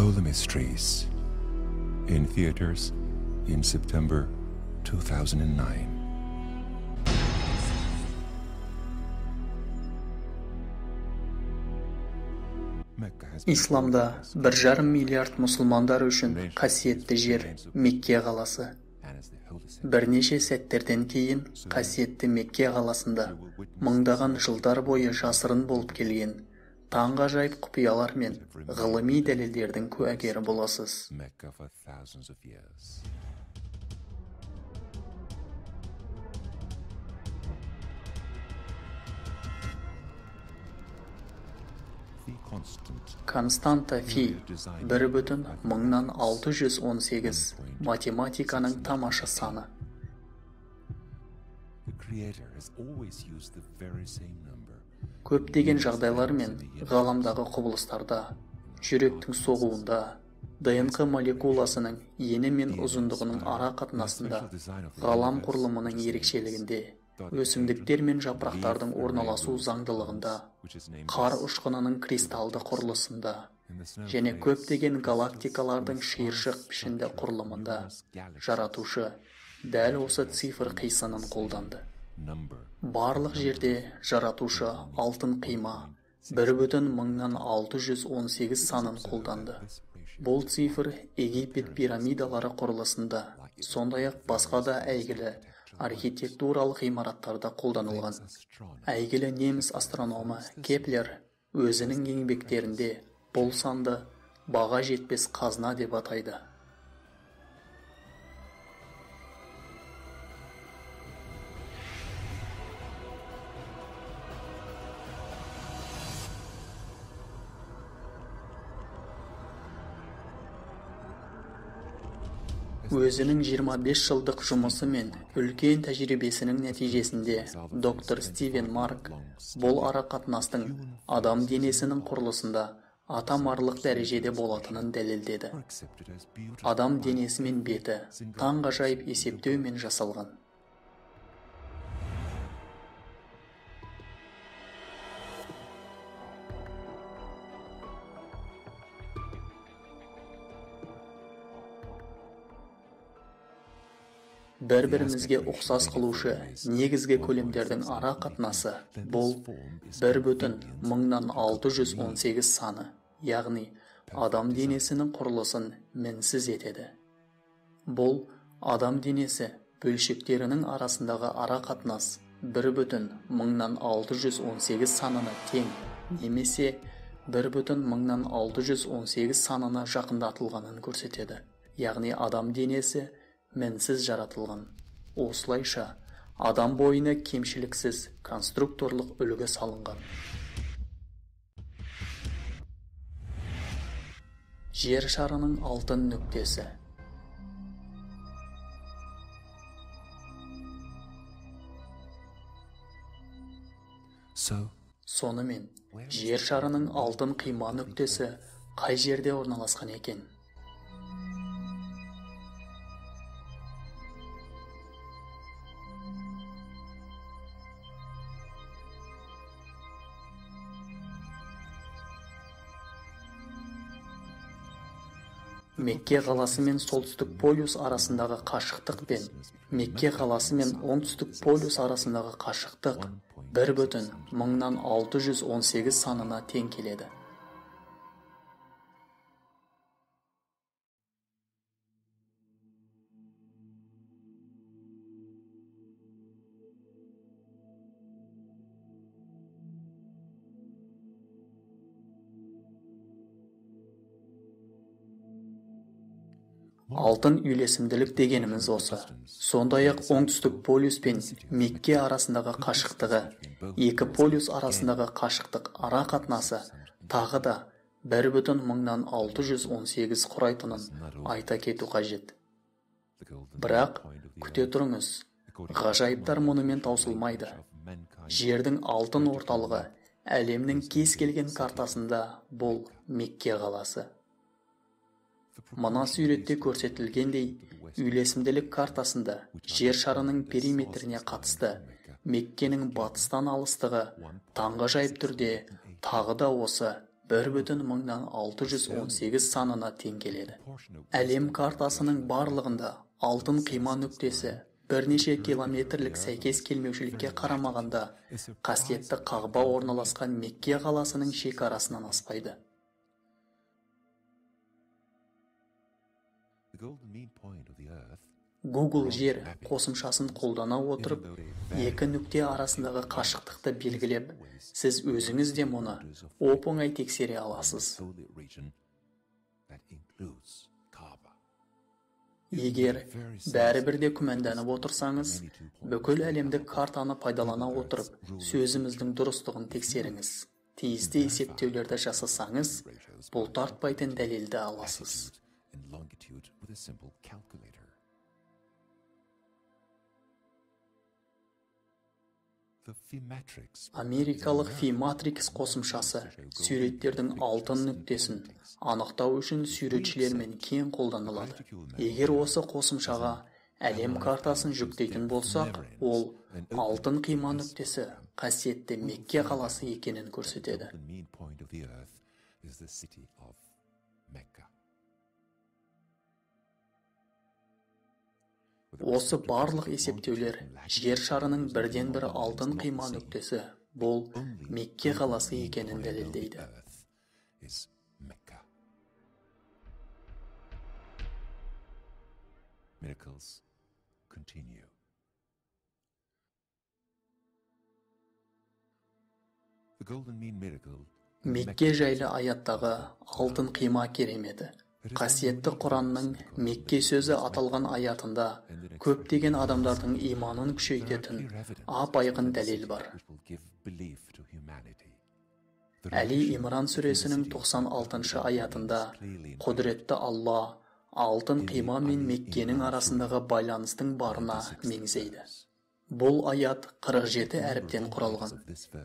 Holy Mysteries, in theaters in September 2009. İslam'da 1,5 milyard musulmanдар үшін қасиетті жер Мекке қаласы. Бірнеше сәттерден кейін қасиетті Мекке қаласында мыңдаған жылдар бойы жасырын болып келген таңғажайып құпиялар мен ғылыми дәлелдердің куәгері боласыз. Константа Фи 1,618 математиканың тамаша саны. Көптеген жағдайлар мен ғаламдағы құбылыстарда, жүректің соғуында, ДНК молекуласының ені мен ұзындығының ара қатынасында, ғалам құрылымының ерекшелігінде, өсімдіктер мен жапырақтардың орналасу заңдылығында, қар ұшқынының кристалды құрылысында және көптеген галактикалардың шиыршық пішінді құрылымында жаратушы дәл осы цифр қисынын қолданды. Барлық жерде жаратушы алтын қима 1,618 санын қолданды. Бұл цифр Египет пирамидалары құрылысында, сондай-ақ басқа да әйгілі архитектуралық ғимараттарда қолданылған. Әйгілі неміс астрономы Кеплер өзінің еңбектерінде бұл санды баға жетпес қазына деп атайды. Өзінің 25 жылдық жұмысы мен үлкен тәжірибесінің нәтижесінде доктор Стивен Марк бұл ара қатынастың адам денесінің құрылысында атамарлық дәрежеде болатынын дәлелдеді. Адам денесі мен беті таңғажайып есептеумен жасалған. Бір-бірімізге ұқсас қылушы негізгі көлемдердің ара қатынасы бұл 1,618 саны, яғни адам денесінің құрылысын мінсіз етеді. Бұл адам денесі бөлшектерінің арасындағы ара қатынас 1,618 санына тең, немесе 1,618 санына жақындатылғанын көрсетеді. Яғни адам денесі мінсіз жаратылған. Осылайша, адам бойына кемшіліксіз конструкторлық үлгі салынған. Жер шарының алтын нүктесі. Сонымен, жер шарының алтын қима нүктесі қай жерде орналасқан екен? Мекке қаласы мен солтүстік полюс арасындағы қашықтық пен Мекке қаласы мен оңтүстік полюс арасындағы қашықтық 1,618 санына тең келеді. Алтын үйлесімділік дегеніміз осы. Сондай-ақ оңтүстік полюс пен Мекке арасындағы қашықтығы, екі полюс арасындағы қашықтық ара қатынасы тағы да 1,618 құрайтынын айта кету қажет. Бірақ күте тұрыңыз, ғажайыптар мұнымен таусылмайды. Жердің алтын орталығы әлемнің кез келген картасында бұл Мекке қаласы. Мына суретте көрсетілгендей, үйлесімділік картасында жер шарының периметріне қатысты Меккенің батыстан алыстығы таңғажайып түрде тағы да осы 1,618 санына тең келеді. Әлем картасының барлығында алтын қима нүктесі бірнеше километрлік сәйкес келмеушілікке қарамағанда қасиетті Қағба орналасқан Мекке қаласының шекарасынан аспайды. Google жер қосымшасын қолдана отырып, екі нүкте арасындағы қашықтықты белгілеп, сіз өзіңіз де мұны оп-оңай тексере аласыз. Егер бәрібірде күмәнданып отырсаңыз, бүкіл әлемдік картаны пайдалана отырып, сөзіміздің дұрыстығын тексеріңіз. Тиісті есептеулерді жасасаңыз, бұл тартпайтын дәлелді аласыз. Америкалық Фиматрикс қосымшасы суреттердің алтын нүктесін анықтау үшін суретшілермен кең қолданылады. Егер осы қосымшаға әлем картасын жүктейтін болсақ, ол алтын қима нүктесі қасиетті Мекке қаласы екенін көрсетеді. Осы барлық есептеулер жер шарының бірден бір алтын қима нүктесі бұл Мекке қаласы екенін дәлелдейді. Мекке жайлы аяттағы алтын қима кереметі. Қасиетті Құранның Мекке сөзі аталған аятында көптеген адамдардың иманын күшейтетін ап-айқын дәлел бар. Әли Имран сүресінің 96 аятында құдіретті Алла алтын қима мен Меккенің арасындағы байланыстың барына меңзейді. Бұл аят 47 әріптен құралған.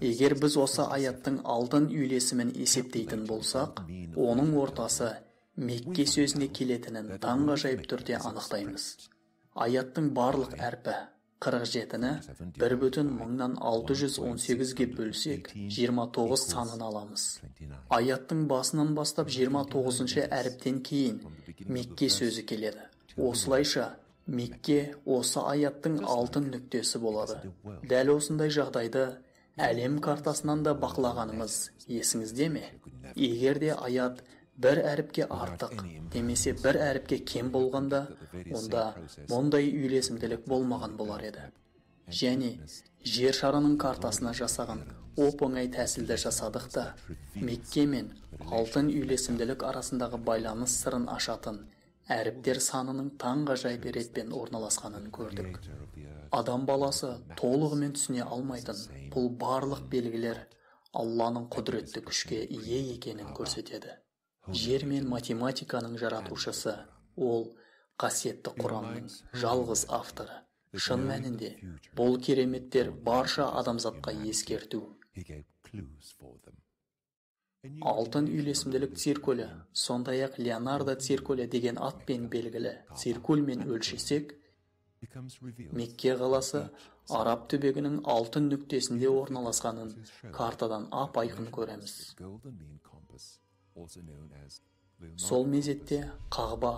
Егер біз осы аяттың алтын үйлесімін есептейтін болсақ, оның ортасы Мекке сөзіне келетінін таңғажайып түрде анықтаймыз. Аяттың барлық әрпі 47-ні 1,618-ге бөлсек, 29 санын аламыз. Аяттың басынан бастап 29-ші әріптен кейін Мекке сөзі келеді. Осылайша, Мекке осы аяттың алтын нүктесі болады. Дәл осындай жағдайды әлем картасынан да бақылағанымыз есіңізде ме? Егер де аят бір әріпке артық, немесе бір әріпке кем болғанда, онда мұндай үйлесімділік болмаған болар еді. Және жер шарының картасына жасаған оп-оңай тәсілді жасадық та, Мекке мен алтын үйлесімділік арасындағы байланыс сырын ашатын әріптер санының таңғажайып ретпен орналасқанын көрдік. Адам баласы толығымен түсіне алмайтын бұл барлық белгілер Алланың құдіретті күшке ие екенін көрсетеді. Жер мен математиканың жаратушысы, ол қасиетті Құранның жалғыз авторы. Шын мәнінде, бұл кереметтер барша адамзатқа ескерту. Алтын үйлесімділік циркулі, сондай-ақ Леонардо циркулі деген атпен белгілі циркульмен өлшесек, Мекке қаласы Араб түбегінің алтын нүктесінде орналасқанын картадан ап-айқын көреміз. Сол мезетте Қағба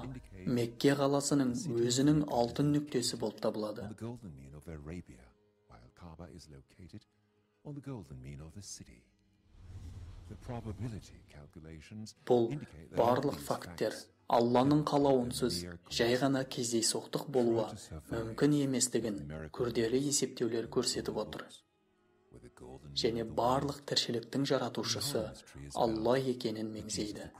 Мекке қаласының өзінің алтын нүктесі болып табылады. Бұл барлық факттер Алланың қалауынсыз жай ғана кездейсоқтық болуы мүмкін еместігін күрделі есептеулер көрсетіп отыр. Және барлық тіршіліктің жаратушысы Алла екенін меңзейді.